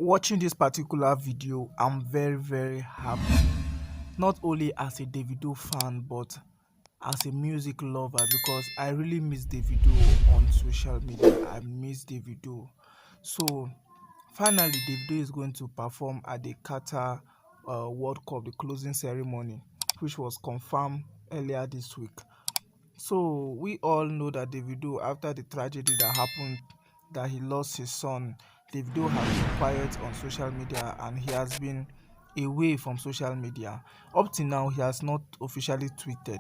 watching this particular video, I'm very happy. Not only as a Davido fan, but as a music lover, because I really miss Davido on social media. I miss Davido. So finally, Davido is going to perform at the Qatar World Cup, the closing ceremony, which was confirmed earlier this week. So we all know that Davido, after the tragedy that happened, that he lost his son, Davido has been quiet on social media and he has been away from social media. Up to now, he has not officially tweeted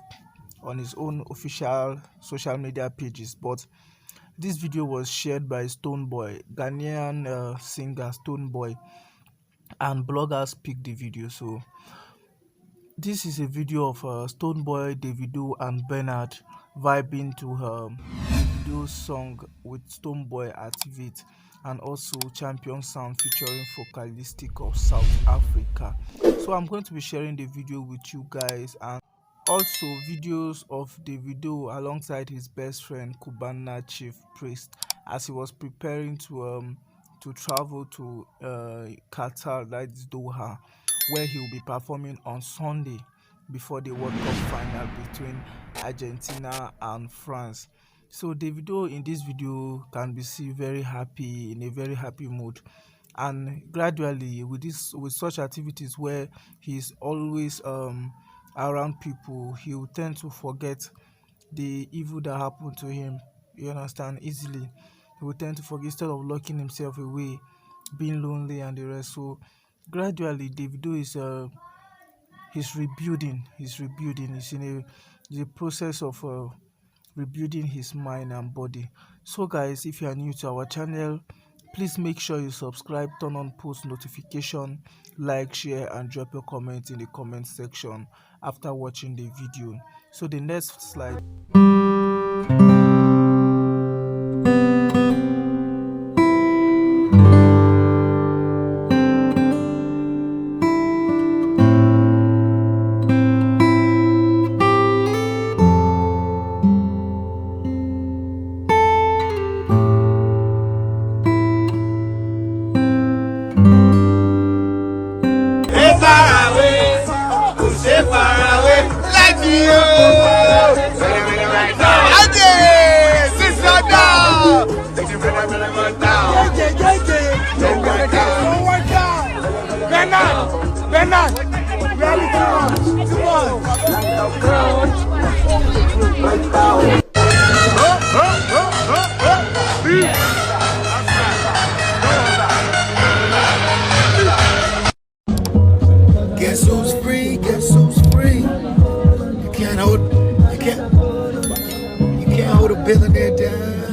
on his own official social media pages, but this video was shared by Stonebwoy, Ghanaian singer Stonebwoy, and bloggers picked the video. So this is a video of Stonebwoy, Davido, and Bernard vibing to Davido's song with Stonebwoy Activate, and also Champion Sound featuring Vocalistic of South Africa. So I'm going to be sharing the video with you guys, and also videos of Davido alongside his best friend Cubana Chief Priest as he was preparing to travel to Qatar, that's Doha, where he will be performing on Sunday before the World Cup final between Argentina and France. So Davido in this video can be seen very happy, in a very happy mood, and gradually with such activities where he's always around people, he will tend to forget the evil that happened to him. You understand? Easily he will tend to forget instead of locking himself away, being lonely and the rest. So gradually Davido is he's rebuilding. He's in a process of rebuilding his mind and body. So guys, if you are new to our channel, please make sure you subscribe, turn on post notification, like, share, and drop your comments in the comment section after watching the video. So the next slide. Bernard, reality too much. Guess who's free? Guess who's free? You can't hold a billionaire down.